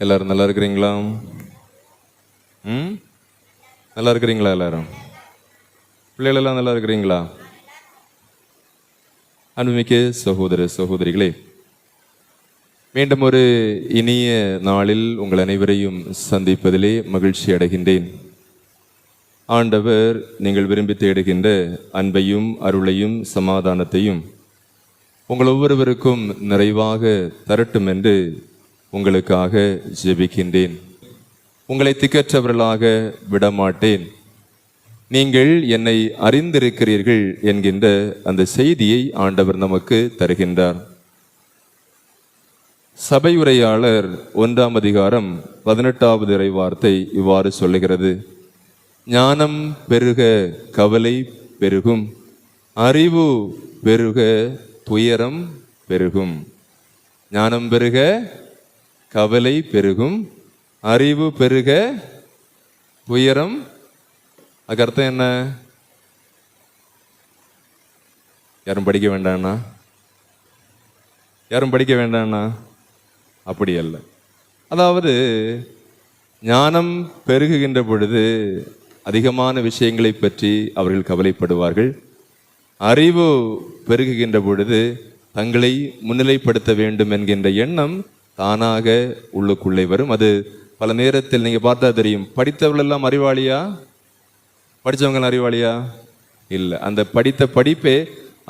எல்லாரும் நல்லா இருக்கிறீங்களா? நல்லா இருக்கிறீங்களா? எல்லாரும் பிள்ளைகள் எல்லாம் நல்லா இருக்கிறீங்களா? அன்புமிக்க சகோதர சகோதரிகளே, மீண்டும் ஒரு இனிய நாளில் உங்கள் அனைவரையும் சந்திப்பதிலே மகிழ்ச்சி அடைகின்றேன். ஆண்டவர் நீங்கள் விரும்பி தேடுகின்ற அன்பையும் அருளையும் சமாதானத்தையும் உங்கள் ஒவ்வொருவருக்கும் நிறைவாக தரட்டும் என்று உங்களுக்காக ஜெபிக்கின்றேன். உங்களை திக்கற்றவர்களாக விடமாட்டேன், நீங்கள் என்னை அறிந்திருக்கிறீர்கள் என்கின்ற அந்த செய்தியை ஆண்டவர் நமக்கு தருகின்றார். சபை உரையாளர் 1ஆம் அதிகாரம் 18வது இறை வார்த்தை இவ்வாறு சொல்லுகிறது: ஞானம் பெருக கவலை பெருகும், அறிவு பெருக துயரம் பெருகும். ஞானம் பெருக கவலை பெருகும், அறிவு பெருக துயரம். அதுக்கு அர்த்தம் என்ன? யாரும் படிக்க வேண்டாம்னா? யாரும் படிக்க வேண்டாம்னா? அப்படி அல்ல. அதாவது ஞானம் பெருகுகின்ற பொழுது அதிகமான விஷயங்களை பற்றி அவர்கள் கவலைப்படுவார்கள். அறிவு பெருகுகின்ற பொழுது தங்களை முன்னிலைப்படுத்த வேண்டும் என்கின்ற எண்ணம் தானாக உள்ளுக்குள்ளே வரும். அது பல நேரத்தில் நீங்கள் பார்த்தா தெரியும். படித்தவர்கள் எல்லாம் அறிவாளியா? படித்தவங்க அறிவாளியா? இல்லை. அந்த படித்த படிப்பே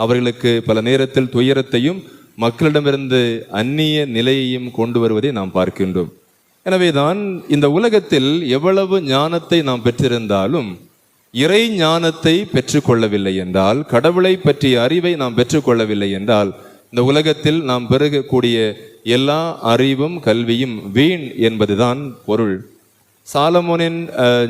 அவர்களுக்கு பல நேரத்தில் துயரத்தையும் மக்களிடமிருந்து அந்நிய நிலையையும் கொண்டு வருவதை நாம் பார்க்கின்றோம். எனவேதான் இந்த உலகத்தில் எவ்வளவு ஞானத்தை நாம் பெற்றிருந்தாலும் இறை ஞானத்தை பெற்றுக்கொள்ளவில்லை என்றால், கடவுளை பற்றிய அறிவை நாம் பெற்றுக்கொள்ளவில்லை என்றால், இந்த உலகத்தில் நாம் பெருகக்கூடிய எல்லா அறிவும் கல்வியும் வீண் என்பதுதான் பொருள். சாலமோனின்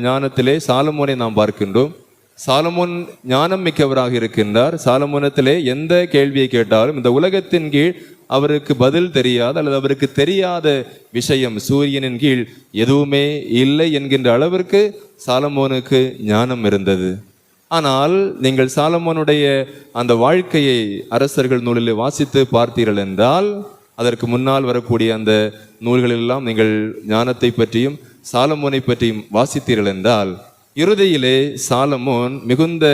ஞானத்திலே சாலமோனை நாம் பார்க்கின்றோம். சாலமோன் ஞானம் மிக்கவராக இருக்கின்றார். சாலமோனத்திலே எந்த கேள்வியை கேட்டாலும் இந்த உலகத்தின் கீழ் அவருக்கு பதில் தெரியாத அல்லது அவருக்கு தெரியாத விஷயம் சூரியனின் கீழ் எதுவுமே இல்லை என்கின்ற அளவிற்கு சாலமோனுக்கு ஞானம் இருந்தது. ஆனால் நீங்கள் சாலமோனுடைய அந்த வாழ்க்கையை அரசர்கள் நூலில் வாசித்து பார்த்தீர்கள் என்றால், அதற்கு முன்னால் வரக்கூடிய அந்த நூல்களெல்லாம் நீங்கள் ஞானத்தை பற்றியும் சாலமோனை பற்றியும் வாசித்தீர்கள் என்றால், இறுதியிலே சாலமோன் மிகுந்த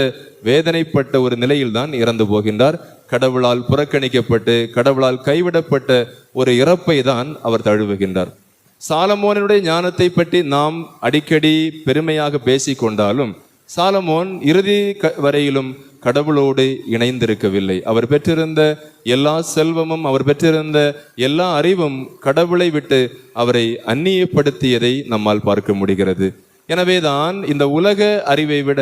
வேதனைப்பட்ட ஒரு நிலையில்தான் இறந்து போகின்றார். கடவுளால் புறக்கணிக்கப்பட்டு கடவுளால் கைவிடப்பட்ட ஒரு இறப்பை தான் அவர் தழுவுகின்றார். சாலமோனுடைய ஞானத்தை பற்றி நாம் அடிக்கடி பெருமையாக பேசிக்கொண்டாலும் சாலமோன் இறுதி வரையிலும் கடவுளோடு இணைந்திருக்கவில்லை. அவர் பெற்றிருந்த எல்லா செல்வமும் அவர் பெற்றிருந்த எல்லா அறிவும் கடவுளை விட்டு அவரை அந்நியப்படுத்தியதை நம்மால் பார்க்க முடிகிறது. எனவேதான் இந்த உலக அறிவை விட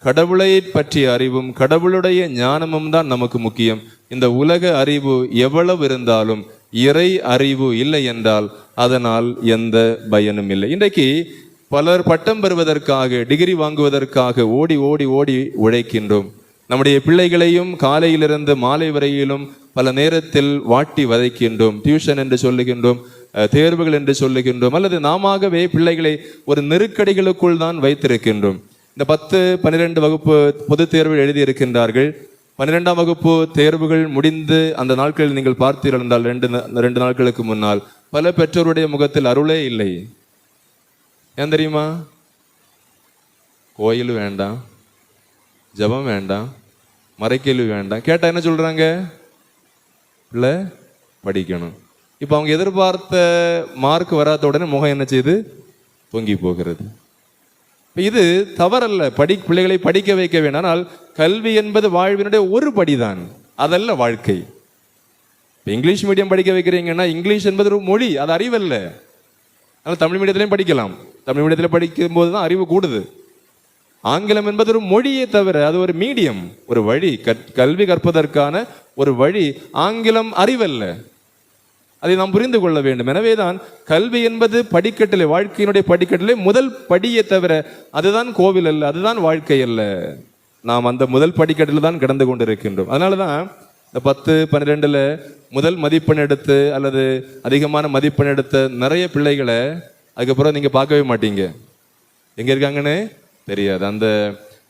கடவுளை பற்றிய அறிவும் கடவுளுடைய ஞானமும் தான் நமக்கு முக்கியம். இந்த உலக அறிவு எவ்வளவு இருந்தாலும் இறை அறிவு இல்லை என்றால் அதனால் எந்த பயனும் இல்லை. இன்றைக்கு பலர் பட்டம் பெறுவதற்காக டிகிரி வாங்குவதற்காக ஓடி ஓடி ஓடி உழைக்கின்றோம். நம்முடைய பிள்ளைகளையும் காலையிலிருந்து மாலை வரையிலும் பல நேரத்தில் வாட்டி வதைக்கின்றோம். டியூஷன் என்று சொல்லுகின்றோம், தேர்வுகள் என்று சொல்லுகின்றோம், அல்லது நாமவே பிள்ளைகளை ஒரு நெருக்கடிகளுக்குள் தான் வைத்திருக்கின்றோம். இந்த 10, 12 வகுப்பு பொது தேர்வு எழுதியிருக்கின்றார்கள். 12ஆம் வகுப்பு தேர்வுகள் முடிந்து அந்த நாட்களில் நீங்கள் பார்த்தீர்கள் என்றால் 2 நாட்களுக்கு முன்னால் பல பெற்றோருடைய முகத்தில் அருளே இல்லை. ஏன் தெரியுமா? கோயில் வேண்டாம், ஜபம் வேண்டாம், மறைக்கேள்வி வேண்டாம். கேட்டா என்ன சொல்றாங்க? பிள்ளை படிக்கணும். இப்போ அவங்க எதிர்பார்த்த மார்க் வராத உடனே முகம் என்ன செய்யுது? பொங்கி போகிறது. இது தவறல்ல. பிள்ளைகளை படிக்க வைக்க வேண்டும். ஆனால் கல்வி என்பது வாழ்வினுடைய ஒரு படிதான், அதல்ல வாழ்க்கை. இப்போ இங்கிலீஷ் மீடியம் படிக்க வைக்கிறீங்கன்னா இங்கிலீஷ் என்பது ஒரு மொழி, அது அறிவல்ல. அதனால் தமிழ் மீடியத்திலையும் படிக்கலாம். தமிழ் மீடியத்தில் படிக்கும் போது தான் அறிவு கூடுது. ஆங்கிலம் என்பது ஒரு மொழியை தவிர அது ஒரு மீடியம், ஒரு வழி, கல்வி கற்பதற்கான ஒரு வழி. ஆங்கிலம் அறிவல்ல, அதை நாம் புரிந்து கொள்ள வேண்டும். எனவேதான் கல்வி என்பது படிக்கட்டிலே, வாழ்க்கையினுடைய படிக்கட்டிலே முதல் படியை தவிர அதுதான் கோவில் அல்ல, அதுதான் வாழ்க்கை அல்ல. நாம் அந்த முதல் படிக்கட்டில் தான் கிடந்து கொண்டிருக்கின்றோம். அதனால தான் இந்த 10, 12ல் முதல் மதிப்பெண் எடுத்து அல்லது அதிகமான மதிப்பெண் எடுத்த நிறைய பிள்ளைகளை அதுக்கப்புறம் நீங்கள் பார்க்கவே மாட்டீங்க. எங்கே இருக்காங்கன்னு தெரியாது. அந்த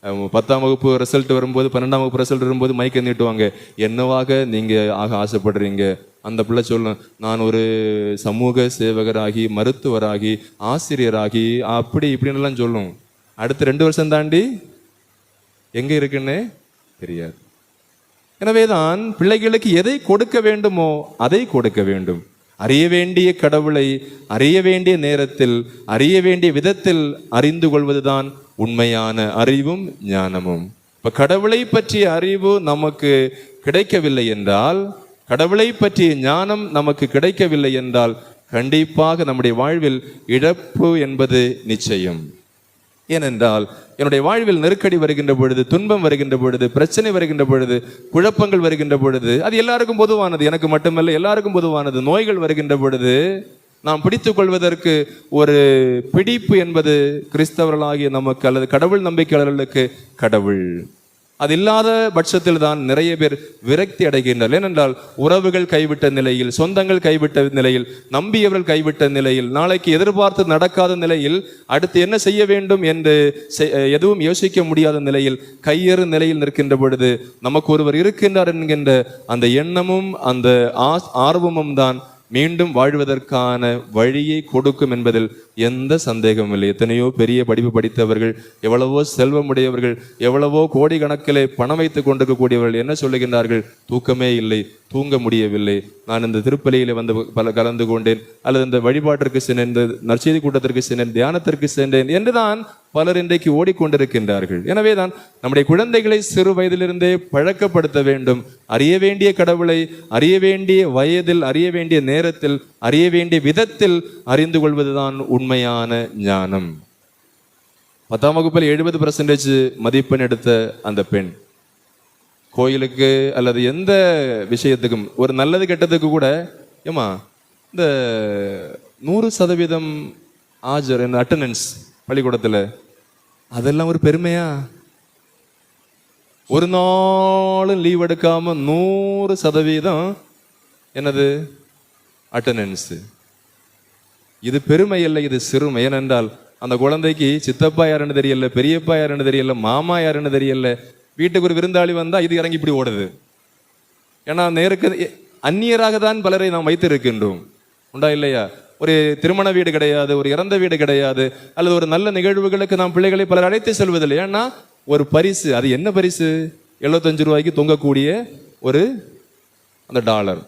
10ஆம் வகுப்பு ரிசல்ட் வரும்போது 12ஆம் வகுப்பு ரிசல்ட் வரும்போது மைக்கை நீட்டுவாங்க. என்னவாக நீங்க ஆக ஆசைப்படுறீங்க? அந்த பிள்ளை சொல்லும், நான் ஒரு சமூக சேவகராகி, மருத்துவராகி, ஆசிரியராகி, அப்படி இப்படின்னு எல்லாம் சொல்லும். அடுத்து 2 வருஷம் தாண்டி எங்க இருக்குன்னு தெரியாது. எனவேதான் பிள்ளைகளுக்கு எதை கொடுக்க வேண்டுமோ அதை கொடுக்க வேண்டும். அறிய வேண்டிய கடவுளை அறிய வேண்டிய நேரத்தில், அறிய வேண்டிய விதத்தில் அறிந்து கொள்வதுதான் உண்மையான அறிவும் ஞானமும். இப்ப கடவுளை பற்றிய அறிவு நமக்கு கிடைக்கவில்லை என்றால், கடவுளை பற்றிய ஞானம் நமக்கு கிடைக்கவில்லை என்றால், கண்டிப்பாக நம்முடைய வாழ்வில் இழப்பு என்பது நிச்சயம். ஏனென்றால் என்னுடைய வாழ்வில் நெருக்கடி வருகின்ற பொழுது, துன்பம் வருகின்ற பொழுது, பிரச்சனை வருகின்ற பொழுது, குழப்பங்கள் வருகின்ற பொழுது, அது எல்லாருக்கும் பொதுவானது, எனக்கு மட்டுமல்ல எல்லாருக்கும் பொதுவானது. நோய்கள் வருகின்ற பொழுது நாம் பிடித்து கொள்வதற்கு ஒரு பிடிப்பு என்பது கிறிஸ்தவர்களாகிய நமக்கு அல்லது கடவுள் நம்பிக்கையாளர்களுக்கு கடவுள். அது இல்லாத பட்சத்தில் தான் நிறைய பேர் விரக்தி அடைகின்றனர். ஏனென்றால் உறவுகள் கைவிட்ட நிலையில், சொந்தங்கள் கைவிட்ட நிலையில், நம்பியவர்கள் கைவிட்ட நிலையில், நாளைக்கு எதிர்பார்த்து நடக்காத நிலையில், அடுத்து என்ன செய்ய வேண்டும் என்று எதுவும் யோசிக்க முடியாத நிலையில், கையேறு நிலையில் நிற்கின்ற பொழுது நமக்கு ஒருவர் இருக்கின்றார் என்கின்ற அந்த எண்ணமும் அந்த ஆர்வமும் தான் மீண்டும் வாழ்வதற்கான வழியை கொடுக்கும் என்பதில் எந்த சந்தேகமும் இல்லை. எத்தனையோ பெரிய படிப்பு படித்தவர்கள், எவ்வளவோ செல்வமுடையவர்கள், எவ்வளவோ கோடிக்கணக்கிலே பணம் வைத்துக் கொண்டிருக்கக்கூடியவர்கள் என்ன சொல்லுகின்றார்கள்? தூக்கமே இல்லை, தூங்க முடியவில்லை, நான் இந்த திருப்பலியில வந்து கலந்து கொண்டேன், அல்லது இந்த வழிபாட்டிற்கு சென்றேன், இந்த நற்செய்தி கூட்டத்திற்கு சென்றேன், தியானத்திற்கு சென்றேன் என்றுதான் பலர் இன்றைக்கு ஓடிக்கொண்டிருக்கின்றார்கள். எனவேதான் நம்முடைய குழந்தைகளை சிறு வயதிலிருந்தே பழக்கப்படுத்த வேண்டும். அறிய வேண்டிய கடவுளை அறிய வேண்டிய வயதில், அறிய வேண்டிய நேரத்தில், அறிய வேண்டிய விதத்தில் அறிந்து கொள்வதுதான் உண்மையான ஞானம். 10ஆம் வகுப்பில் 70% மதிப்பெண் எடுத்த அந்த பெண் கோயிலுக்கு அல்லது எந்த விஷயத்துக்கும், ஒரு நல்லது கெட்டதுக்கு கூட, ஏமா இந்த 100% ஆஜர் அட்டெண்டன்ஸ் பள்ளிக்கூடத்தில், அதெல்லாம் ஒரு பெருமையா? ஒரு நாளும் லீவ் எடுக்காம 100% என்னது அட்டெண்டன்ஸ். இது பெருமை இல்லை, இது சிறுமை. ஏனென்றால் அந்த குழந்தைக்கு சித்தப்பா யாருன்னு தெரியல, பெரியப்பா யாருன்னு தெரியல, மாமா யாருன்னு தெரியல. வீட்டுக்கு ஒரு விருந்தாளி வந்தா இது இறங்கி இப்படி ஓடுது. ஏன்னா நேருக்கு அந்நியராக தான் பலரை நாம் வைத்திருக்கின்றோம். உண்டா இல்லையா? ஒரு திருமண வீடு கிடையாது, ஒரு இறந்த வீடு கிடையாது, அல்லது ஒரு நல்ல நிகழ்வுகளுக்கு நாம் பிள்ளைகளை பலர் அழைத்து செல்வதில்லை. ஏன்னா ஒரு பரிசு, அது என்ன பரிசு? 75 ரூபாய்க்கு தொங்கக்கூடிய ஒரு அந்த டாலர்,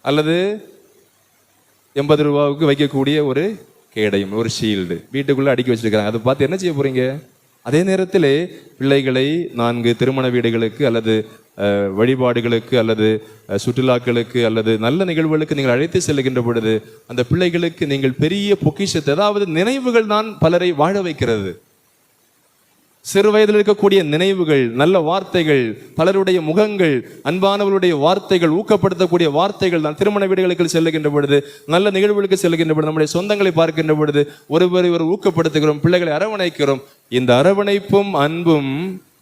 அல்லது 80 ரூபாவுக்கு வைக்கக்கூடிய ஒரு கேடயம், ஒரு ஷீல்டு வீட்டுக்குள்ள அடுக்கி வச்சிருக்கிறாங்க. அதை பார்த்து என்ன செய்ய போறீங்க? அதே நேரத்திலே பிள்ளைகளை 4 திருமண வீடுகளுக்கு அல்லது வழிபாடுகளுக்கு அல்லது சுற்றுலாக்களுக்கு அல்லது நல்ல நிகழ்வுகளுக்கு நீங்கள் அழைத்து செல்கின்ற பொழுது அந்த பிள்ளைகளுக்கு நீங்கள் பெரிய பொக்கிஷத்தை, அதாவது நினைவுகள் தான் பலரை வாழ வைக்கிறது. சிறு வயதில் இருக்கக்கூடிய நினைவுகள், நல்ல வார்த்தைகள், பலருடைய முகங்கள், அன்பானவர்களுடைய வார்த்தைகள், ஊக்கப்படுத்தக்கூடிய வார்த்தைகள் தான். திருமண வீடுகளுக்கு செல்லுகின்ற பொழுது, நல்ல நிகழ்வுகளுக்கு செல்லுகின்ற பொழுது, நம்முடைய சொந்தங்களை பார்க்கின்ற பொழுது ஒருவரை ஒரு ஊக்கப்படுத்துகிறோம், பிள்ளைகளை அரவணைக்கிறோம். இந்த அரவணைப்பும் அன்பும்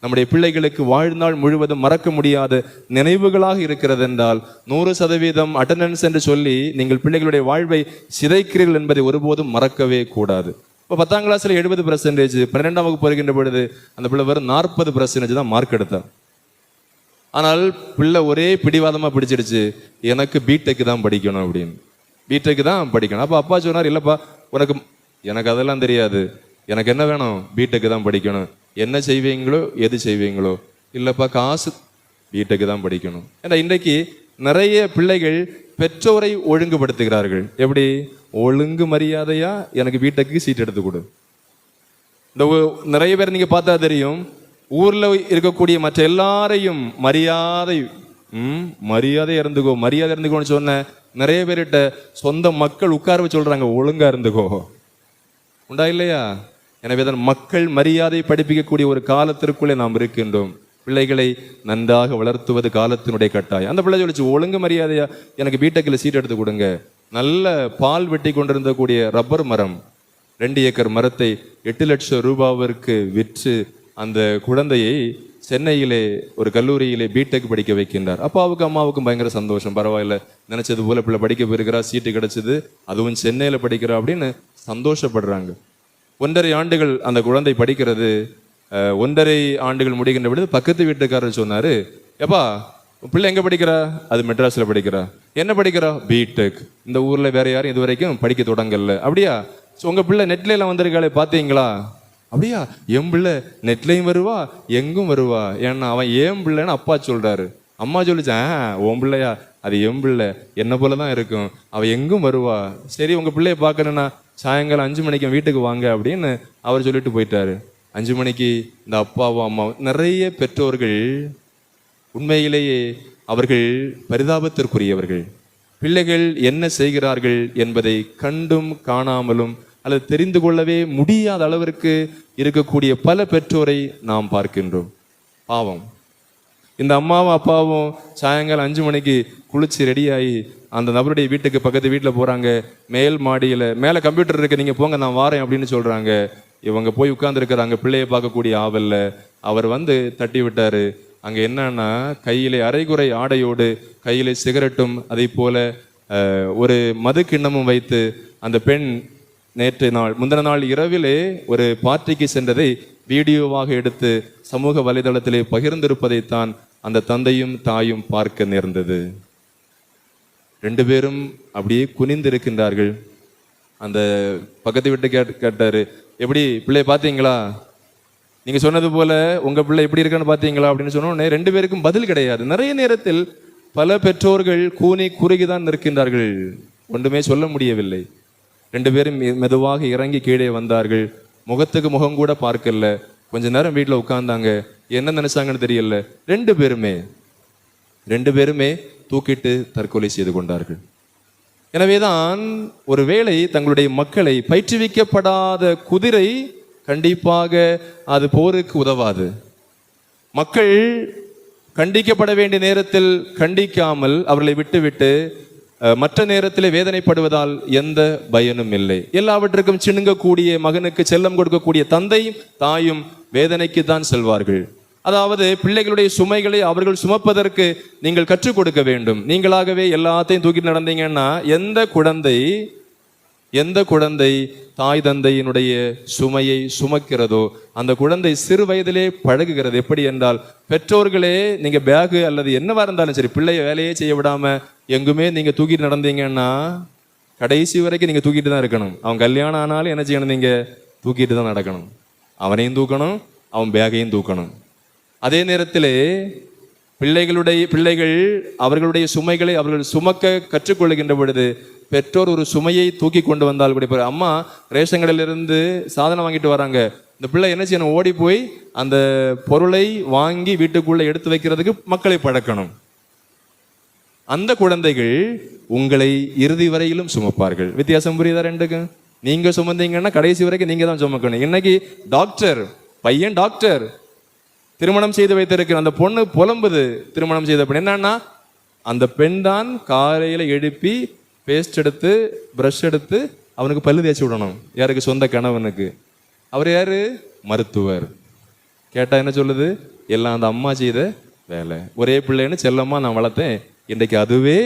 நம்முடைய பிள்ளைகளுக்கு வாழ்நாள் முழுவதும் மறக்க முடியாத நினைவுகளாக இருக்கிறது. என்றால் 100% அட்டெண்டன்ஸ் என்று சொல்லி நீங்கள் பிள்ளைகளுடைய வாழ்வை சிதைக்கிறீர்கள் என்பதை ஒருபோதும் மறக்கவே கூடாது. இப்போ 10ஆம் கிளாஸ்ல 70%, 12ஆம் வகுப்பு வருகின்ற பொழுது அந்த பிள்ளை வெறும் 40% தான் மார்க் எடுத்தான். ஆனால் பிள்ளை ஒரே பிடிவாதமா பிடிச்சிடுச்சு, எனக்கு பிடெக் தான் படிக்கணும் அப்படின்னு. பிடெக் தான் படிக்கணும். அப்போ அப்பா சொன்னார், இல்லப்பா எனக்கு அதெல்லாம் தெரியாது, எனக்கு என்ன வேணும்? பிடெக் தான் படிக்கணும். என்ன செய்வீங்களோ எது செய்வீங்களோ? இல்லப்பா காசு, பிடெக் தான் படிக்கணும். ஏன்னா இன்றைக்கு நிறைய பிள்ளைகள் பெற்றோரை ஒழுங்குபடுத்துகிறார்கள். எப்படி? ஒழுங்கு மரியாதையா எனக்கு பிடெக்கு சீட் எடுத்து கொடு. இந்த நிறைய பேர் நீங்க பார்த்தா தெரியும், ஊர்ல இருக்கக்கூடிய மற்ற எல்லாரையும் மரியாதை இருந்துக்கோன்னு சொன்ன நிறைய பேர்கிட்ட சொந்த மக்கள் உட்கார சொல்றாங்க, ஒழுங்கா இருந்துக்கோ. உண்டா இல்லையா? எனவே தான் மக்கள் மரியாதை படிப்பிக்கக்கூடிய ஒரு காலத்திற்குள்ளே நாம் இருக்கின்றோம். பிள்ளைகளை நன்றாக வளர்த்துவது காலத்தினுடைய கட்டாயம். அந்த பிள்ளை சொல்லிச்சு, ஒழுங்கு மரியாதையா எனக்கு பிடெக்கில் சீட் எடுத்து கொடுங்க. நல்ல பால் வெட்டி கொண்டிருந்த கூடிய ரப்பர் மரம், 2 ஏக்கர் மரத்தை 8 லட்சம் ரூபாவிற்கு விற்று அந்த குழந்தையை சென்னையிலே ஒரு கல்லூரியிலே பிடெக் படிக்க வைக்கின்றார். அப்பாவுக்கும் அம்மாவுக்கும் பயங்கர சந்தோஷம். பரவாயில்ல, நினைச்சது போல பிள்ளை படிக்க போயிருக்கிறா, சீட்டு கிடைச்சது, அதுவும் சென்னையில படிக்கிறா அப்படின்னு சந்தோஷப்படுறாங்க. 1.5 ஆண்டுகள் அந்த குழந்தை படிக்கிறது. 1.5 ஆண்டுகள் முடிகின்ற பொழுது பக்கத்து வீட்டுக்காரர் சொன்னாரு, எப்பா பிள்ளை எங்க படிக்கிறா? அது மெட்ராஸ்ல படிக்கிறா. என்ன படிக்கிறா? பிடெக். இந்த ஊர்ல வேற யாரும் இது வரைக்கும் படிக்க தொடங்கல. அப்படியா? உங்க பிள்ளை நெட்ல எல்லாம் வந்திருக்காளே பாத்தீங்களா? அப்படியா? என் பிள்ளை நெட்லையும் வருவா எங்கும் வருவா. ஏன்னா அவன் ஏன் பிள்ளைன்னு அப்பா சொல்றாரு. அம்மா சொல்லிச்சான், உன் பிள்ளையா? அது என் பிள்ளை, என்ன போலதான் இருக்கும், அவ எங்கும் வருவா. சரி, உங்க பிள்ளைய பார்க்கணும்னா சாயங்காலம் 5 மணிக்கு வீட்டுக்கு வாங்க அப்படின்னு அவர் சொல்லிட்டு போயிட்டாரு. 5 மணிக்கு இந்த அப்பாவும் அம்மாவும், நிறைய பெற்றோர்கள் உண்மையிலேயே அவர்கள் பரிதாபத்திற்குரியவர்கள். பிள்ளைகள் என்ன செய்கிறார்கள் என்பதை கண்டும் காணாமலும் அல்லது தெரிந்து கொள்ளவே முடியாத அளவிற்கு இருக்கக்கூடிய பல பெற்றோரை நாம் பார்க்கின்றோம். பாவம். இந்த அம்மாவும் அப்பாவும் சாயங்காலம் 5 மணிக்கு குளிச்சு ரெடியாகி அந்த நபருடைய வீட்டுக்கு பக்கத்து வீட்டில் போறாங்க. மேல் மாடியில் மேலே கம்ப்யூட்டர் இருக்கு, நீங்க போங்க நான் வாரேன் அப்படின்னு சொல்றாங்க. இவங்க போய் உட்கார்ந்துருக்கிறாங்க பிள்ளையை பார்க்கக்கூடிய ஆவல்ல. அவர் வந்து தட்டி விட்டாரு. அங்க என்னன்னா, கையிலே அரைகுறை ஆடையோடு கையிலே சிகரெட்டும் அதை போல ஒரு மது கிண்ணமும் வைத்து அந்த பெண் முந்தின நாள் இரவிலே ஒரு பார்ட்டிக்கு சென்றதை வீடியோவாக எடுத்து சமூக வலைதளத்திலே பகிர்ந்திருப்பதைத்தான் அந்த தந்தையும் தாயும் பார்க்க நேர்ந்தது. 2 பேரும் அப்படியே குனிந்திருக்கின்றார்கள். அந்த பக்கத்து வீட்டு கேட்டாரு, எப்படி பிள்ளைய பார்த்தீங்களா? நீங்க சொன்னது போல உங்க பிள்ளை எப்படி இருக்கான்னு பார்த்தீங்களா அப்படின்னு சொன்னோடனே 2 பேருக்கும் பதில் கிடையாது. நிறைய நேரத்தில் பல பெற்றோர்கள் கூனி குறுகிதான் நிற்கின்றார்கள், ஒன்றுமே சொல்ல முடியவில்லை. 2 பேரும் மெதுவாக இறங்கி கீழே வந்தார்கள். முகத்துக்கு முகம் கூட பார்க்கல. கொஞ்ச நேரம் வீட்டில் உட்கார்ந்தாங்க. என்ன நினைச்சாங்கன்னு தெரியல. 2 பேருமே தூக்கிட்டு தற்கொலை செய்து கொண்டார்கள். எனவேதான் ஒருவேளை தங்களுடைய மக்களை பயிற்றுவிக்கப்படாத குதிரை கண்டிப்பாக அது போருக்கு உதவாது. மக்கள் கண்டிக்கப்பட வேண்டிய நேரத்தில் கண்டிக்காமல் அவர்களை விட்டுவிட்டு மற்ற நேரத்திலே வேதனைப்படுவதால் எந்த பயனும் இல்லை. எல்லாவற்றுக்கும் சிணுங்கக்கூடிய மகனுக்கு செல்லம் கொடுக்கக்கூடிய தந்தையும் தாயும் வேதனைக்கு தான் செல்வார்கள். அதாவது பிள்ளைகளுடைய சுமைகளை அவர்கள் சுமப்பதற்கு நீங்கள் கற்றுக் கொடுக்க வேண்டும். நீங்களாகவே எல்லாத்தையும் தூக்கிட்டு நடந்தீங்கன்னா எந்த குழந்தை தாய் தந்தையினுடைய சுமையை சுமக்கிறதோ அந்த குழந்தை சிறு வயதிலே பழகுகிறது. எப்படி என்றால், பெற்றோர்களே நீங்க பேகு அல்லது என்னவா இருந்தாலும் சரி, பிள்ளைய வேலையே செய்ய விடாம எங்குமே நீங்க தூக்கிட்டு நடந்தீங்கன்னா கடைசி வரைக்கும் நீங்க தூக்கிட்டு தான் இருக்கணும். அவன் கல்யாணம் ஆனாலும் என்ன செய்யணும்? நீங்க தூக்கிட்டு தான் நடக்கணும். அவனையும் தூக்கணும், அவன் பேகையும் தூக்கணும். அதே நேரத்திலே பிள்ளைகள் அவர்களுடைய சுமைகளை அவர்கள் சுமக்க கற்றுக்கொள்கின்ற பொழுது பெற்றோர் ஒரு சுமையை தூக்கி கொண்டு வந்தால் கூட, அம்மா ரேஷன் கடையிலிருந்து சாதனம் வாங்கிட்டு வராங்க, இந்த பிள்ளை என்ன செய்யணும்? ஓடி போய் அந்த பொருளை வாங்கி வீட்டுக்குள்ள எடுத்து வைக்கிறதுக்கு மக்களை பழக்கணும். அந்த குழந்தைகள் உங்களை இறுதி வரையிலும் சுமப்பார்கள். வித்தியாசம் புரியுதா? 2க்கும் நீங்க சுமந்தீங்கன்னா கடைசி வரைக்கும் நீங்க தான் சுமக்கணும். இன்னைக்கு டாக்டர் பையன் டாக்டர் திருமணம் செய்து வைத்திருக்கிற அந்த பொண்ணு புலம்புது. திருமணம் செய்த பெண் என்னன்னா, அந்த பெண் தான் காலையில எழுப்பி பேஸ்ட் எடுத்து பிரஷ் எடுத்து அவனுக்கு பல்லு தேய்ச்சி விடணும். யாருக்கு? சொந்த கணவனுக்கு. அவர் யாரு? மருத்துவர். கேட்டா என்ன சொல்லுது? எல்லாம் அந்த அம்மா செய்த வேலை. ஒரே பிள்ளைன்னு செல்லம்மா நான் வளர்த்தேன், இன்றைக்கு அதுவே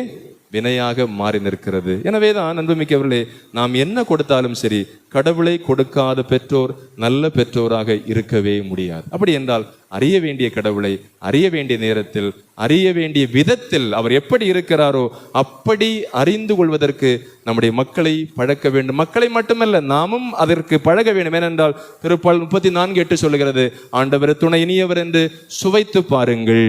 வினையாக மாறி நிற்கிறது. எனவேதான் அன்புமிக்கவர்களே, நாம் என்ன கொடுத்தாலும் சரி, கடவுளை கொடுக்காத பெற்றோர் நல்ல பெற்றோராக இருக்கவே முடியாது. அப்படி என்றால் அறிய வேண்டிய கடவுளை அறிய வேண்டிய நேரத்தில் அறிய வேண்டிய விதத்தில் அவர் எப்படி இருக்கிறாரோ அப்படி அறிந்து கொள்வதற்கு நம்முடைய மக்களை பழக்க வேண்டும். மக்களை மட்டுமல்ல, நாமும் அதற்கு பழக வேண்டும். ஏனென்றால் திருப்பால் 34:8 சொல்லுகிறது, ஆண்டவர் துணை இனியவர் என்று சுவைத்து பாருங்கள்.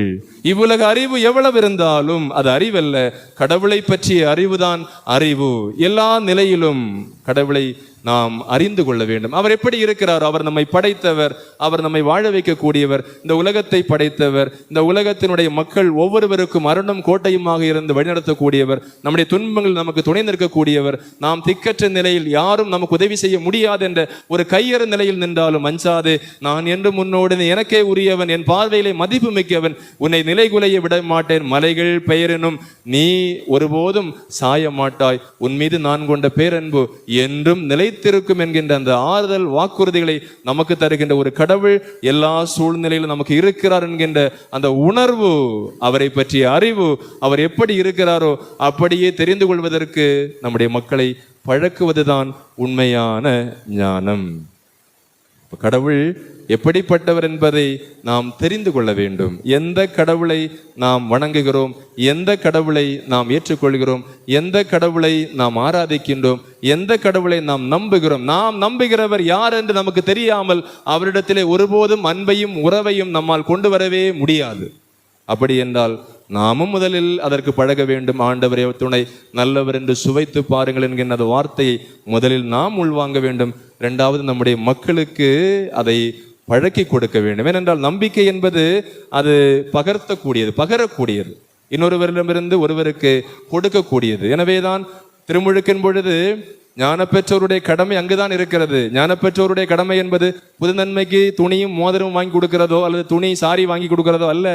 இவ்வுலக அறிவு எவ்வளவு இருந்தாலும் அது அறிவல்ல, கடவுளை பற்றிய அறிவுதான் அறிவு. எல்லா நிலையிலும் கடவுளை நாம் அறிந்து கொள்ள வேண்டும். அவர் எப்படி இருக்கிறார்? அவர் நம்மை படைத்தவர், அவர் நம்மை வாழ வைக்கக்கூடியவர், இந்த உலகத்தை படைத்தவர், இந்த உலகத்தினுடைய மக்கள் ஒவ்வொருவருக்கும் அருணும் கோட்டையுமாக இருந்து வழிநடத்தக்கூடியவர், நம்முடைய துன்பங்கள் நமக்கு துணை நிற்கக்கூடியவர், நாம் திக்கற்ற நிலையில் யாரும் நமக்கு உதவி செய்ய முடியாது என்ற ஒரு கையறு நிலையில் நின்றாலும் அஞ்சாதே, நான் என்று முன்னோடு எனக்கே உரியவன், என் பார்வையிலே மதிப்பு மிக்கவன், உன்னை நிலைகுலைய விட மாட்டேன், மலைகள் பெயரினும் நீ ஒருபோதும் சாய மாட்டாய், உன் மீது நான் கொண்ட பேரன்பு என்றும் நிலைத்திருக்கும் என்கின்ற அந்த ஆறுதல் வாக்குறுதிகளை நமக்கு தருகின்ற ஒரு கடவுள் எல்லா சூழ்நிலையிலும் நமக்கு இருக்கிறார் என்கின்ற அந்த உணர்வு, அவரை பற்றிய அறிவு, அவர் எப்படி இருக்கிறாரோ அப்படியே தெரிந்து கொள்வதற்கு நம்முடைய மக்களை பழக்குவதுதான் உண்மையான ஞானம். கடவுள் எப்படிப்பட்டவர் என்பதை நாம் தெரிந்து கொள்ள வேண்டும். எந்த கடவுளை நாம் வணங்குகிறோம், எந்த கடவுளை நாம் ஏற்றுக்கொள்கிறோம், எந்த கடவுளை நாம் ஆராதிக்கின்றோம், எந்த கடவுளை நாம் நம்புகிறோம், நாம் நம்புகிறவர் யார் என்று நமக்கு தெரியாமல் அவரிடத்திலே ஒருபோதும் அன்பையும் உறவையும் நம்மால் கொண்டு வரவே முடியாது. அப்படி என்றால் நாமும் முதலில் அதற்கு பழக வேண்டும். ஆண்டவரே துணை, நல்லவர் என்று சுவைத்து பாருங்கள் என்கின்ற அந்த வார்த்தையை முதலில் நாம் உள்வாங்க வேண்டும். இரண்டாவது, நம்முடைய மக்களுக்கு அதை பழக்கி கொடுக்க வேண்டும். ஏனென்றால் நம்பிக்கை என்பது அது பகரக்கூடியது, இன்னொருவரிடமிருந்து ஒருவருக்கு கொடுக்கக்கூடியது. எனவேதான் திருமுழுக்கின் பொழுது ஞான பெற்றோருடைய கடமை அங்குதான் இருக்கிறது. ஞான பெற்றோருடைய கடமை என்பது புது நன்மைக்கு துணியும் மோதிரமும் வாங்கி கொடுக்கிறதோ அல்லது துணி சாரி வாங்கி கொடுக்கிறதோ அல்ல.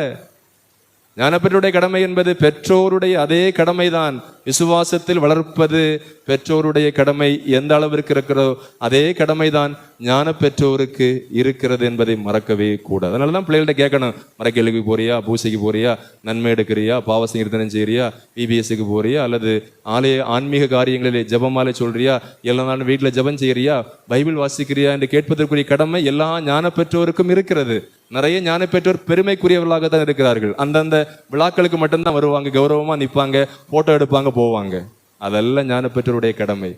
ஞானப்பெற்றோருடைய கடமை என்பது பெற்றோருடைய அதே கடமைதான். விசுவாசத்தில் வளர்ப்பது பெற்றோருடைய கடமை எந்த அளவிற்கு இருக்கிறதோ அதே கடமைதான் ஞான பெற்றோருக்கு இருக்கிறது என்பதை மறக்கவே கூடாது. அதனாலதான் பிள்ளைகள்ட்ட கேட்கணும், மரக்கேள்விக்கு போறியா, பூசைக்கு போறியா, நன்மை எடுக்கிறியா, பாவ சங்கீர்த்தனம் செய்யறியா, பிபிஎஸ்க்கு போறியா, அல்லது ஆன்மீக காரியங்களிலே ஜபமாலை சொல்றியா, எல்லா நாளும் வீட்டில் ஜபம் செய்யறியா, பைபிள் வாசிக்கிறியா என்று கேட்பதற்குரிய கடமை எல்லா ஞான பெற்றோருக்கும் இருக்கிறது. நிறைய ஞான பெற்றோர் பெருமைக்குரியவர்களாக தான் இருக்கிறார்கள். அந்தந்த விழாக்களுக்கு மட்டும்தான் வருவாங்க, கௌரவமா நிற்பாங்க, போட்டோ எடுப்பாங்க, போவாங்க. அதெல்லாம் ஞான பெற்றோருடைய கடமை.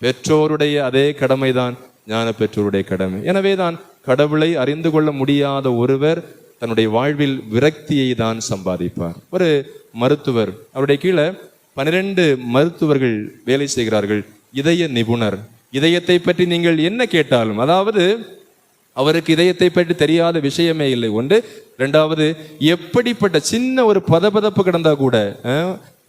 பெற்றோருடைய அதே கடமைதான் ஞான பெற்றோருடைய கடமை. எனவேதான் கடவுளை அறிந்து கொள்ள முடியாத ஒருவர் தன்னுடைய வாழ்வில் விரக்தியை தான் சம்பாதிப்பார். ஒரு மருத்துவர், அவருடைய கீழே 12 மருத்துவர்கள் வேலை செய்கிறார்கள். இதய நிபுணர். இதயத்தை பற்றி நீங்கள் என்ன கேட்டாலும், அதாவது அவருக்கு இதயத்தை பற்றி தெரியாத விஷயமே இல்லை. ஒன்று. இரண்டாவது, எப்படிப்பட்ட சின்ன ஒரு பதபதப்பு கிடந்தா கூட,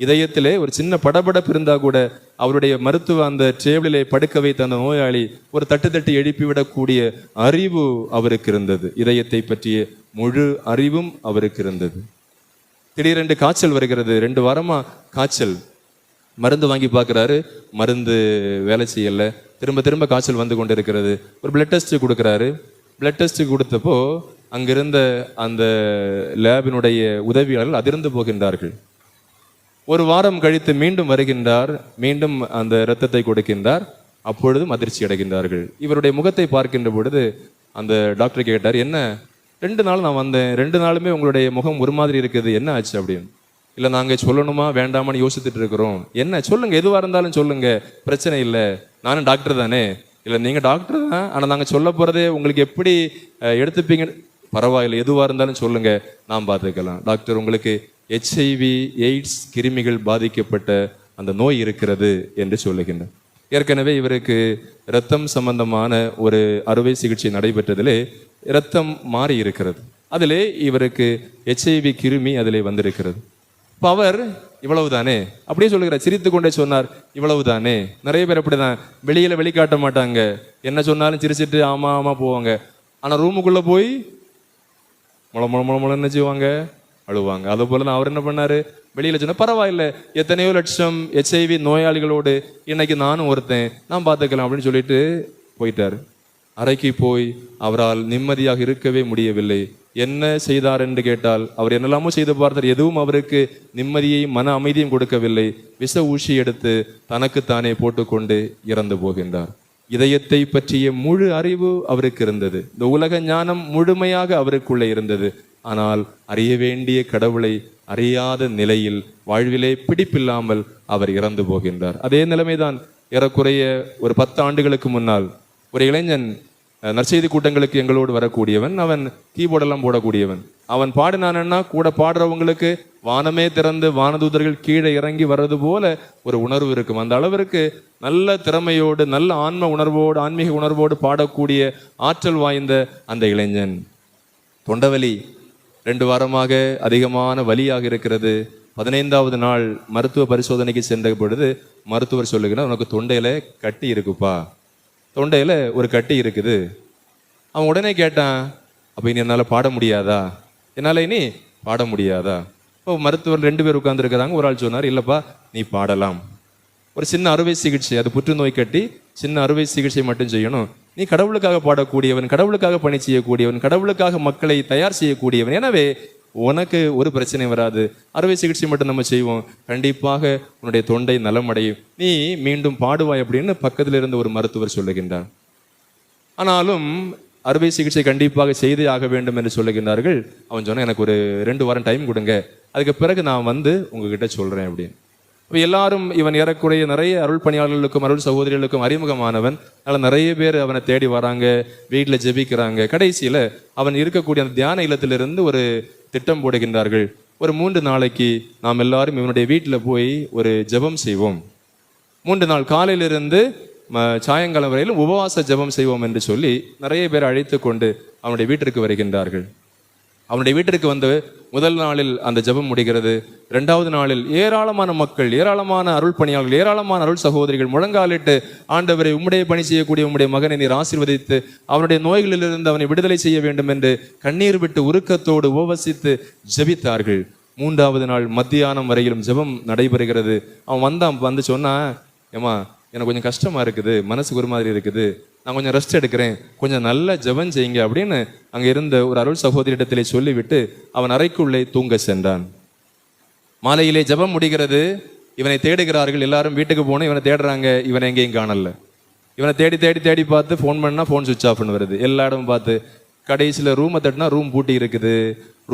இதயத்திலே ஒரு சின்ன படபடப்பு இருந்தா கூட அவருடைய மருத்துவ அந்த டேபிளிலே படுக்க வைத்த அந்த நோயாளி ஒரு தட்டு எழுப்பிவிடக்கூடிய அறிவு அவருக்கு இருந்தது. இதயத்தை பற்றிய முழு அறிவும் அவருக்கு இருந்தது. திடீரென்று காய்ச்சல் வருகிறது, 2 வாரமா காய்ச்சல். மருந்து வாங்கி பார்க்குறாரு, மருந்து வேலை செய்யலை, திரும்ப காய்ச்சல் வந்து கொண்டு இருக்கிறது. ஒரு பிளட் டெஸ்ட் கொடுக்குறாரு. பிளட் டெஸ்ட் கொடுத்தப்போ அங்கிருந்த அந்த லேபினுடைய உதவியாளர்கள் அதிர்ந்து போகின்றார்கள். 1 வாரம் கழித்து மீண்டும் வருகின்றார், மீண்டும் அந்த இரத்தத்தை கொடுக்கின்றார். அப்பொழுதும் அதிர்ச்சி அடைகின்றார்கள். இவருடைய முகத்தை பார்க்கின்ற பொழுது அந்த டாக்டர் கேட்டார், என்ன 2 நாள் நான் வந்தேன், 2 நாளுமே உங்களுடைய முகம் ஒரு மாதிரி இருக்குது, என்ன ஆச்சு அப்படின்னு. இல்லை, நாங்கள் சொல்லணுமா வேண்டாமான்னு யோசித்துட்டு இருக்கிறோம். என்ன சொல்லுங்க, எதுவாக இருந்தாலும் சொல்லுங்க, பிரச்சனை இல்லை, நானும் டாக்டர் தானே. இல்லை, நீங்கள் டாக்டர் தான், ஆனால் நாங்கள் சொல்ல போகிறதே உங்களுக்கு எப்படி எடுத்துப்பீங்க, பரவாயில்லை, எதுவாக இருந்தாலும் சொல்லுங்க, நாம் பார்த்துக்கலாம். டாக்டர், உங்களுக்கு HIV எய்ட்ஸ் கிருமிகள் பாதிக்கப்பட்ட அந்த நோய் இருக்கிறது என்று சொல்லுகின்றனர். ஏற்கனவே இவருக்கு இரத்தம் சம்பந்தமான ஒரு அறுவை சிகிச்சை நடைபெற்றதிலே இரத்தம் மாறி இருக்கிறது. அதிலே இவருக்கு HIV கிருமி அதிலே வந்திருக்கிறது. இப்போ அவர் இவ்வளவுதானே அப்படியே சொல்லுகிறார், சிரித்து கொண்டே சொன்னார், இவ்வளவுதானே. நிறைய பேர் அப்படிதான், வெளிக்காட்ட மாட்டாங்க, என்ன சொன்னாலும் சிரிச்சிட்டு ஆமா ஆமா போவாங்க. ஆனால் ரூமுக்குள்ள போய் முளை என்ன செய்வாங்க, அழுவாங்க. அது போல தான் அவர் என்ன பண்ணாரு, வெளியில சொன்ன பரவாயில்ல, எத்தனையோ லட்சம் HIV நோயாளிகளோடு இன்னைக்கு நானும் ஒருத்தன், நான் பார்த்துக்கலாம் அப்படின்னு சொல்லிட்டு போயிட்டாரு. அறைக்கு போய் அவரால் நிம்மதியாக இருக்கவே முடியவில்லை. என்ன செய்தார் என்று கேட்டால், அவர் என்னெல்லாமோ செய்து பார்த்தார், எதுவும் அவருக்கு நிம்மதியையும் மன அமைதியும் கொடுக்கவில்லை. விஷ ஊசி எடுத்து தனக்குத்தானே போட்டுக்கொண்டு இறந்து போகின்றார். இதயத்தை பற்றிய முழு அறிவு அவருக்கு இருந்தது. இந்த உலக ஞானம் முழுமையாக அவருக்குள்ளே இருந்தது. ஆனால் அறிய வேண்டிய கடவுளை அறியாத நிலையில் வாழ்விலே பிடிப்பில்லாமல் அவர் இறந்து போகின்றார். அதே நிலைமைதான் ஏறக்குறைய ஒரு 10 ஆண்டுகளுக்கு முன்னால் ஒரு இளைஞன் நற்செய்தி கூட்டங்களுக்கு எங்களோடு வரக்கூடியவன். அவன் கீபோர்டெல்லாம் போடக்கூடியவன். அவன் பாடினான்னா கூட பாடுறவங்களுக்கு வானமே திறந்து வானதூதர்கள் கீழே இறங்கி வர்றது போல ஒரு உணர்வு இருக்கும். அந்த அளவிற்கு நல்ல திறமையோடு, நல்ல ஆன்மீக உணர்வோடு பாடக்கூடிய ஆற்றல் வாய்ந்த அந்த இளைஞன். தொண்டவலி 2 வாரமாக அதிகமான வலியாக இருக்கிறது. 15வது நாள் மருத்துவ பரிசோதனைக்கு சென்ற பொழுது மருத்துவர் சொல்லுகிறார், உனக்கு தொண்டையில கட்டி இருக்குப்பா, தொண்டையில ஒரு கட்டி இருக்குது. அவன் உடனே கேட்டான், அப்ப இனி என்னால் பாட முடியாதா, என்னால் இனி பாட முடியாதா? இப்போ மருத்துவர் 2 பேர் உட்கார்ந்துருக்கிறாங்க. ஒரு ஆள் சொன்னார், இல்லப்பா நீ பாடலாம், ஒரு சின்ன அறுவை சிகிச்சை, அது புற்றுநோய் கட்டி, சின்ன அறுவை சிகிச்சை மட்டும் செய்யணும், நீ கடவுளுக்காக பாடக்கூடியவன், கடவுளுக்காக பணி செய்யக்கூடியவன், கடவுளுக்காக மக்களை தயார் செய்யக்கூடியவன், எனவே உனக்கு ஒரு பிரச்சனை வராது, அறுவை சிகிச்சை மட்டும் நம்ம செய்வோம், கண்டிப்பாக உன்னுடைய தொண்டை நலமடையும், நீ மீண்டும் பாடுவாய் அப்படின்னு பக்கத்தில் இருந்த ஒரு மருத்துவர் சொல்லுகின்றார். ஆனாலும் அறுவை சிகிச்சை கண்டிப்பாக செய்தே ஆக வேண்டும் என்று சொல்லுகின்றார்கள். அவன் சொன்னான், எனக்கு ஒரு 2 வாரம் டைம் கொடுங்க, அதுக்கு பிறகு நான் வந்து உங்ககிட்ட சொல்றேன் அப்படின்னு. இப்போ எல்லாரும் இவன் ஏறக்குறைய நிறைய அருள் பணியாளர்களுக்கும் அருள் சகோதரிகளுக்கும் அறிமுகமானவன். அதனால் நிறைய பேர் அவனை தேடி வராங்க, வீட்டில் ஜெபிக்கிறாங்க. கடைசியில் அவன் இருக்கக்கூடிய அந்த தியான இல்லத்திலிருந்து ஒரு திட்டம் போடுகின்றார்கள். ஒரு 3 நாளைக்கு நாம் எல்லாரும் இவனுடைய வீட்டில் போய் ஒரு ஜெபம் செய்வோம், 3 நாள் காலையிலிருந்து சாயங்காலம் வரையிலும் உபவாச ஜெபம் செய்வோம் என்று சொல்லி நிறைய பேர் அழைத்து கொண்டு அவனுடைய வீட்டிற்கு வருகின்றார்கள். அவனுடைய வீட்டிற்கு வந்து முதல் நாளில் அந்த ஜெபம் முடிகிறது. 2வது நாளில் ஏராளமான மக்கள், ஏராளமான அருள் பணியாளர்கள், ஏராளமான அருள் சகோதரிகள் முழங்காலிட்டு, ஆண்டவரை உம்முடைய பணி செய்யக்கூடிய உம்முடைய மகனை நீர் ஆசீர்வதித்து அவனுடைய நோய்களிலிருந்து அவனை விடுதலை செய்ய வேண்டும் என்று கண்ணீர் விட்டு உருக்கத்தோடு உபவசித்து ஜெபித்தார்கள். 3வது நாள் மத்தியானம் வரையிலும் ஜெபம் நடைபெறுகிறது. அவன் வந்து சொன்னா, ஏமா எனக்கு கொஞ்சம் கஷ்டமா இருக்குது, மனசுக்கு ஒரு மாதிரி இருக்குது, நான் கொஞ்சம் ரெஸ்ட் எடுக்கிறேன், கொஞ்சம் நல்ல ஜெபம் செய்யுங்க அப்படின்னு அங்கே இருந்த ஒரு அருள் சகோதரியிடத்திலே சொல்லிவிட்டு அவன் அறைக்குள்ளே தூங்க சென்றான். மாலையிலே ஜெபம் முடிகிறது. இவனை தேடுகிறார்கள். எல்லாரும் வீட்டுக்கு போனோம், இவனை தேடுறாங்க, இவனை எங்கேயும் காணல. இவனை தேடி தேடி தேடி பார்த்து ஃபோன் பண்ணா ஃபோன் சுவிட்ச் ஆஃப்னு வருது. எல்லா இடமும் பார்த்து கடைசியில் ரூமை தட்டினா ரூம் பூட்டி இருக்குது.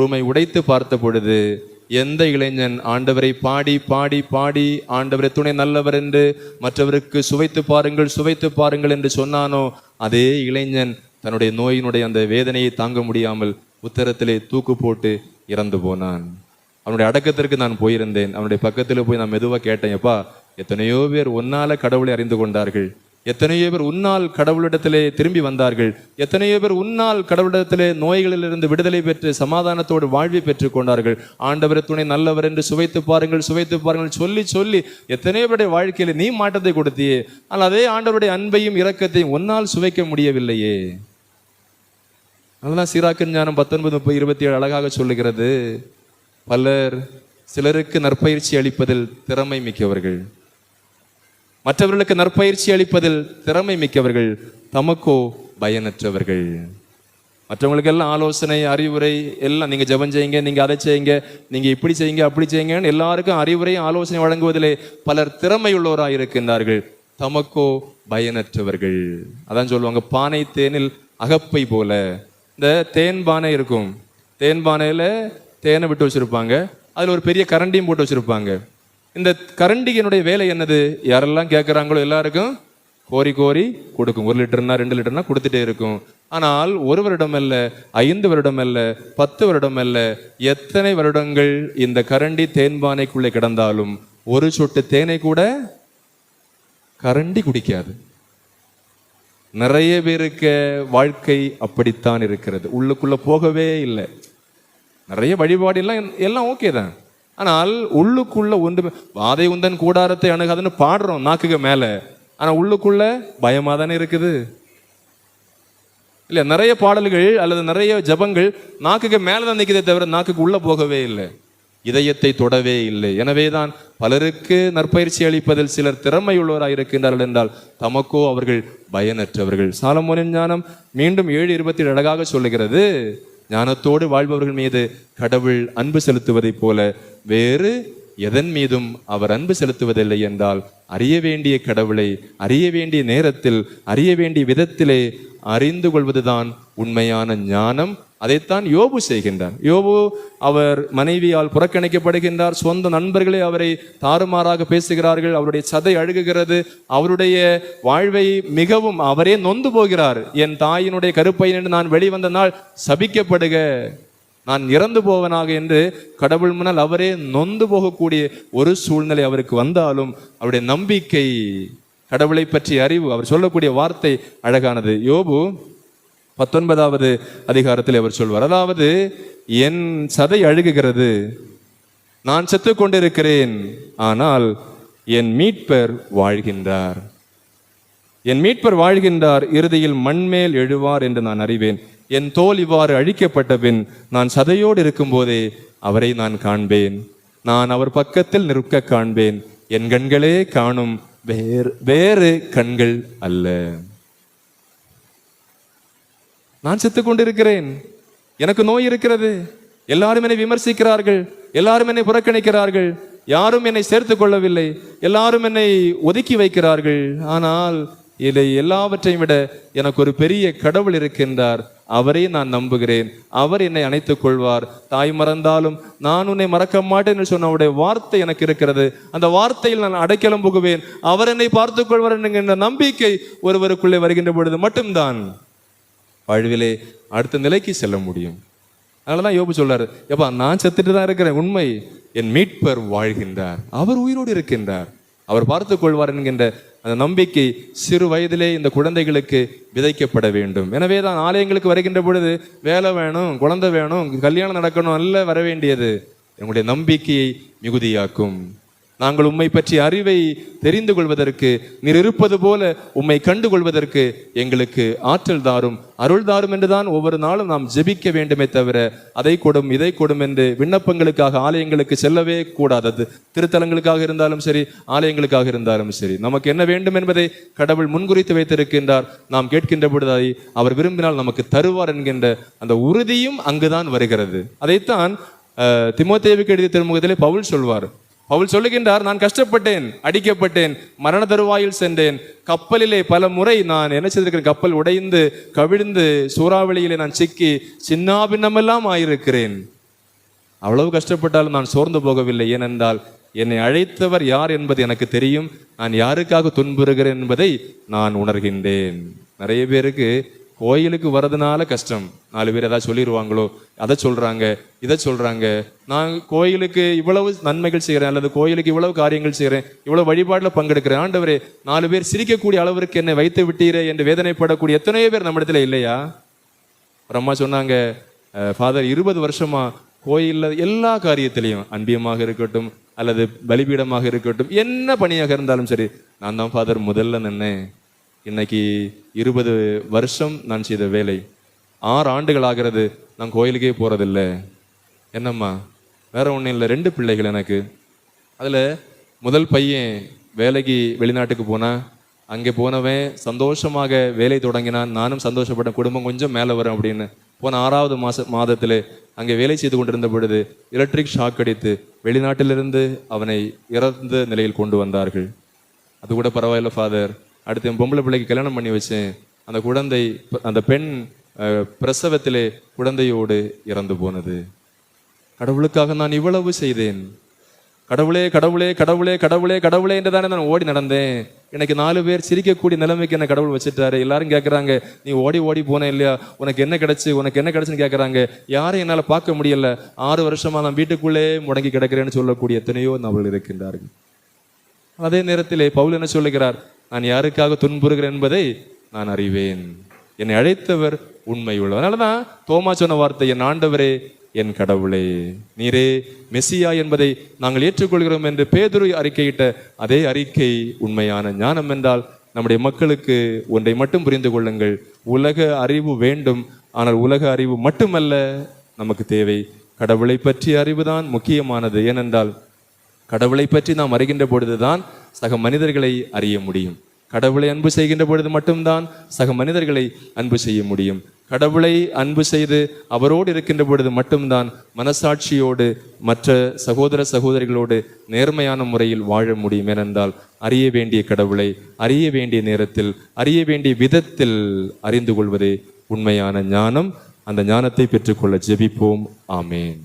ரூமை உடைத்து பார்த்த பொழுது எந்த இளைஞன் ஆண்டவரை பாடி பாடி பாடி ஆண்டவரை துணை நல்லவர் என்று மற்றவருக்கு சுவைத்து பாருங்கள் என்று சொன்னானோ, அதே இளைஞன் தன்னுடைய நோயினுடைய அந்த வேதனையை தாங்க முடியாமல் உத்தரத்திலே தூக்கு போட்டு இறந்து போனான். அவனுடைய அடக்கத்திற்கு நான் போயிருந்தேன். அவனுடைய பக்கத்தில் போய் நான் மெதுவாக கேட்டேன், எப்பா, எத்தனையோ பேர் உன்னால கடவுளை அறிந்து கொண்டார்கள், எத்தனையோ பேர் உன்னால் கடவுளிடத்திலே திரும்பி வந்தார்கள், எத்தனையோ பேர் உன்னால் கடவுளிடத்திலே நோய்களிலிருந்து விடுதலை பெற்று சமாதானத்தோடு வாழ்வை பெற்றுக் கொண்டார்கள், ஆண்டவர் துணை நல்லவர் என்று சுவைத்து பாருங்கள் சொல்லி சொல்லி எத்தனையோ பேருடைய வாழ்க்கையில நீ மாற்றத்தை கொடுத்தியே, ஆனால் அதே ஆண்டவருடைய அன்பையும் இரக்கத்தையும் உன்னால் சுவைக்க முடியவில்லையே. அதெல்லாம் சீராக்கின் ஞானம் 19:27 அழகாக சொல்லுகிறது. சிலருக்கு நற்பயிற்சி அளிப்பதில் திறமை மிக்கவர்கள், மற்றவர்களுக்கு நற்பயிற்சி அளிப்பதில் திறமை மிக்கவர்கள், தமக்கோ பயனற்றவர்கள். மற்றவங்களுக்கு எல்லாம் ஆலோசனை அறிவுரை எல்லாம், நீங்க ஜெபம் செய்யுங்க, நீங்க அதை செய்யுங்க, நீங்க இப்படி செய்யுங்க அப்படி செய்யுங்கன்னு எல்லாருக்கும் அறிவுரை ஆலோசனை வழங்குவதிலே பலர் திறமையுள்ளவராக இருக்கின்றார்கள், தமக்கோ பயனற்றவர்கள். அதான் சொல்லுவாங்க, பானை தேனில் அகப்பை போல. இந்த தேன் பானை இருக்கும், தேன் பானையில தேனை விட்டு வச்சிருப்பாங்க, அதுல ஒரு பெரிய கரண்டியும் போட்டு வச்சிருப்பாங்க. இந்த கரண்டியினுடைய வேலை என்னது? யாரெல்லாம் கேட்குறாங்களோ எல்லாருக்கும் கோரி கோரி கொடுக்கும். 1 லிட்டர்னா 2 லிட்டர்னா கொடுத்துட்டே இருக்கும். ஆனால் 1 வருடம் அல்ல, 5 வருடம் அல்ல, 10 வருடம் அல்ல, எத்தனை வருடங்கள் இந்த கரண்டி தேன்பானைக்குள்ளே கிடந்தாலும் ஒரு சொட்டு தேனை கூட கரண்டி குடிக்காது. நிறைய பேருக்கு வாழ்க்கை அப்படித்தான் இருக்கிறது. உள்ளுக்குள்ள போகவே இல்லை. நிறைய வழிபாடு எல்லாம் ஓகே தான், ஆனால் உள்ளுக்குள்ள ஒன்று வாதை உந்தன் கூடாரத்தை அணுகாதுன்னு பாடுறோம் நாக்குக்கு மேல, ஆனா உள்ளுக்குள்ள பயமா தானே இருக்குது இல்ல? நிறைய பாடல்கள் அல்லது நிறைய ஜபங்கள் நாக்குக்கு மேலதான் நிற்கிறதே தவிர நாக்குக்கு உள்ள போகவே இல்லை, இதயத்தை தொடவே இல்லை. எனவேதான் பலருக்கு நற்பயிற்சி அளிப்பதில் சிலர் திறமையுள்ளவராக இருக்கின்றார்கள் என்றால் தமக்கோ அவர்கள் பயனற்றவர்கள். சாலமோனின் ஞானம் மீண்டும் 7:27 அழகாக சொல்லுகிறது, ஞானத்தோடு வாழ்பவர்கள் மீது கடவுள் அன்பு செலுத்துவதைப் போல வேறு எதன் மீதும் அவர் அன்பு செலுத்துவதில்லை என்றால் அறிய வேண்டிய கடவுளை அறிய வேண்டிய நேரத்தில் அறிய வேண்டிய விதத்திலே அறிந்து கொள்வதுதான் உண்மையான ஞானம். அதைத்தான் யோபு செய்கின்றார். யோபு அவர் மனைவியால் புறக்கணிக்கப்படுகின்றார். சொந்த நண்பர்களே அவரை தாறுமாறாக பேசுகிறார்கள், அவருடைய சதை அழுகுகிறது, அவருடைய வாழ்வை மிகவும் அவரே நொந்து போகிறார். என் தாயினுடைய கருப்பையினின்று நான் வெளிவந்த நாள் சபிக்கப்படுக, நான் இறந்து போவனாக என்று கடவுள் முன்னால் அவரே நொந்து போகக்கூடிய ஒரு சூழ்நிலை அவருக்கு வந்தாலும் அவருடைய நம்பிக்கை, கடவுளை பற்றிய அறிவு, அவர் சொல்லக்கூடிய வார்த்தை அழகானது. யோபு 19வது அதிகாரத்தில் அவர் சொல்வார், அதாவது என் சதை அழுகுகிறது, நான் செத்து கொண்டிருக்கிறேன், ஆனால் என் மீட்பர் வாழ்கின்றார், என் மீட்பர் வாழ்கின்றார், இறுதியில் மண்மேல் எழுவார் என்று நான் அறிவேன். என் தோல் இவ்வாறு அழிக்கப்பட்ட பின் நான் சதையோடு இருக்கும் போதே அவரை நான் காண்பேன், நான் அவர் பக்கத்தில் நிற்க காண்பேன், என் கண்களே காணும், வேறு கண்கள் அல்ல. நான் செத்து கொண்டிருக்கிறேன், எனக்கு நோய் இருக்கிறது, எல்லாரும் என்னை விமர்சிக்கிறார்கள், எல்லாரும் என்னை புறக்கணிக்கிறார்கள், யாரும் என்னை சேர்த்து கொள்ளவில்லை, எல்லாரும் என்னை ஒதுக்கி வைக்கிறார்கள். ஆனால் இதை எல்லாவற்றையும் விட எனக்கு ஒரு பெரிய கடவுள் இருக்கின்றார், அவரை நான் நம்புகிறேன், அவர் என்னை அணைத்துக் கொள்வார், தாய் மறந்தாலும் நான் உன்னை மறக்க மாட்டேன் என்று சொன்ன அவருடைய வார்த்தை எனக்கு இருக்கிறது. அந்த வார்த்தையில் நான் அடைக்கலம் புகுவேன், அவர் என்னை பார்த்துக் கொள்வார் என்கின்ற நம்பிக்கை ஒருவருக்குள்ளே வருகின்ற பொழுது மட்டும்தான் வாழ்விலே அடுத்த நிலைக்கு செல்ல முடியும். அதனாலதான் யோபு சொல்றாரு, எப்பா நான் செத்துட்டு தான் இருக்கிறேன், உண்மை, என் மீட்பர் வாழ்கின்றார், அவர் உயிரோடு இருக்கின்றார், அவர் பார்த்துக் கொள்வார் என்கின்ற அந்த நம்பிக்கை சிறு வயதிலே இந்த குழந்தைகளுக்கு விதைக்கப்பட வேண்டும். எனவே தான் ஆலயங்களுக்கு வருகின்ற பொழுது வேலை வேணும், குழந்தை வேணும், கல்யாணம் நடக்கணும் அல்ல வர வேண்டியது, எங்களுடைய நம்பிக்கையை மிகுதியாக்கும். நாங்கள் உம்மை பற்றி அறிவை தெரிந்து கொள்வதற்கு, நீர் இருப்பது போல உம்மை கண்டு கொள்வதற்கு எங்களுக்கு ஆற்றல் தாரும், அருள் தாரும் என்றுதான் ஒவ்வொரு நாளும் நாம் ஜெபிக்க வேண்டுமே தவிர அதை கொடும் இதை கொடும் என்று விண்ணப்பங்களுக்காக ஆலயங்களுக்கு செல்லவே கூடாதது. திருத்தலங்களுக்காக இருந்தாலும் சரி, ஆலயங்களுக்காக இருந்தாலும் சரி, நமக்கு என்ன வேண்டும் என்பதை கடவுள் முன்குறித்து வைத்திருக்கின்றார். நாம் கேட்கின்ற பொழுது அதை அவர் விரும்பினால் நமக்கு தருவார் என்கின்ற அந்த உறுதியும் அங்குதான் வருகிறது. அதைத்தான் தீமோத்தேயுவுக்கு எழுதிய திருமுகத்திலே பவுல் சொல்வார். பவுல் சொல்லுகின்றார், நான் கஷ்டப்பட்டேன், அடிக்கப்பட்டேன், மரண தருவாயில் சென்றேன், கப்பலிலே பல முறை நான் என்ன செய்திருக்கிறேன், கப்பல் உடைந்து கவிழ்ந்து சூறாவளியிலே நான் சிக்கி சின்னாபின்னமெல்லாம் ஆயிருக்கிறேன். அவ்வளவு கஷ்டப்பட்டாலும் நான் சோர்ந்து போகவில்லை. ஏனென்றால் என்னை அழைத்தவர் யார் என்பது எனக்கு தெரியும், நான் யாருக்காக துன்புறுகிறேன் என்பதை நான் உணர்கின்றேன். நிறைய பேருக்கு கோயிலுக்கு வர்றதுனால கஷ்டம். 4 பேர் ஏதாவது சொல்லிடுவாங்களோ, அதை சொல்றாங்க, இதை சொல்றாங்க. நான் கோயிலுக்கு இவ்வளவு நன்மைகள் செய்கிறேன், அல்லது கோயிலுக்கு இவ்வளவு காரியங்கள் செய்கிறேன், இவ்வளவு வழிபாட்டில் பங்கெடுக்கிறேன், ஆண்டவரே 4 பேர் சிரிக்கக்கூடிய அளவிற்கு என்னை வைத்து விட்டீரே என்று வேதனைப்படக்கூடிய எத்தனையோ பேர் நம்ம இடத்துல இல்லையா? ஒரு அம்மா சொன்னாங்க, ஃபாதர் 20 வருஷமா கோயில்ல எல்லா காரியத்திலையும், அன்பியமாக இருக்கட்டும் அல்லது பலிபீடமாக இருக்கட்டும், என்ன பணியாக இருந்தாலும் சரி, நான் தான் ஃபாதர் முதல்ல நின்னேன். இன்னைக்கு 20 வருஷம் நான் செய்த வேலை, 6 ஆண்டுகள் ஆகிறது, நான் கோயிலுக்கே போறதில்லை. என்னம்மா? வேற ஒன்றும் இல்லை, 2 பிள்ளைகள் எனக்கு. அதில் முதல் பையன் வேலைக்கு வெளிநாட்டுக்கு போனான். அங்கே போனவன் சந்தோஷமாக வேலை தொடங்கினான். நானும் சந்தோஷப்பட்டேன், குடும்பம் கொஞ்சம் மேலே வரும் அப்படின்னு. போன 6வது மாதத்தில் அங்கே வேலை செய்து கொண்டிருந்த பொழுது எலக்ட்ரிக் ஷாக் அடித்து வெளிநாட்டிலிருந்து அவனை இறந்த நிலையில் கொண்டு வந்தார்கள். அது கூட பரவாயில்ல ஃபாதர், அடுத்து என் பொம்பளை பிள்ளைக்கு கல்யாணம் பண்ணி வச்சேன், அந்த குழந்தை, அந்த பெண் பிரசவத்திலே குழந்தையோடு இறந்து போனது. கடவுளுக்காக நான் இவ்வளவு செய்தேன், கடவுளே கடவுளே கடவுளே கடவுளே கடவுளே என்று தானே நான் ஓடி நடந்தேன். எனக்கு 4 பேர் சிரிக்கக்கூடிய நிலைமைக்கு என்ன கடவுள் வச்சுட்டாரு. எல்லாரும் கேட்குறாங்க, நீ ஓடி ஓடி போனேன் இல்லையா, உனக்கு என்ன கிடைச்சு, உனக்கு என்ன கிடைச்சுன்னு கேட்குறாங்க. யாரையும் என்னால் பார்க்க முடியல, 6 வருஷமா நான் வீட்டுக்குள்ளே முடங்கி கிடக்கிறேன்னு சொல்லக்கூடிய எத்தனையோ நபர்கள் இருக்கின்றார்கள். அதே நேரத்திலே பவுல் என்ன சொல்லுகிறார், நான் யாருக்காக துன்புறுகிறேன் என்பதை நான் அறிவேன், என்னை அழைத்தவர் உண்மை உள்ளவர். அதனாலதான் தோமா சொன்ன வார்த்தை, என் ஆண்டவரே என் கடவுளே, நீரே மெசியா என்பதை நாங்கள் ஏற்றுக்கொள்கிறோம் என்று பேதுரு அறிக்கையிட்ட அதே அறிக்கை உண்மையான ஞானம் என்றால், நம்முடைய மக்களுக்கு ஒன்றை மட்டும் புரிந்து கொள்ளுங்கள், உலக அறிவு வேண்டும், ஆனால் உலக அறிவு மட்டுமல்ல நமக்கு தேவை, கடவுளை பற்றிய அறிவுதான் முக்கியமானது. ஏனென்றால் கடவுளை பற்றி நாம் அறிகின்ற பொழுதுதான் சக மனிதர்களை அறிய முடியும். கடவுளை அன்பு செய்கின்ற பொழுது மட்டும்தான் சக மனிதர்களை அன்பு செய்ய முடியும். கடவுளை அன்பு செய்து அவரோடு இருக்கின்ற பொழுது மட்டும்தான் மனசாட்சியோடு மற்ற சகோதர சகோதரிகளோடு நேர்மையான முறையில் வாழ முடியும். ஏனென்றால் அறிய வேண்டிய கடவுளை அறிய வேண்டிய நேரத்தில், அறிய வேண்டிய விதத்தில் அறிந்து கொள்வதே உண்மையான ஞானம். அந்த ஞானத்தை பெற்றுக்கொள்ள ஜெபிப்போம். ஆமேன்.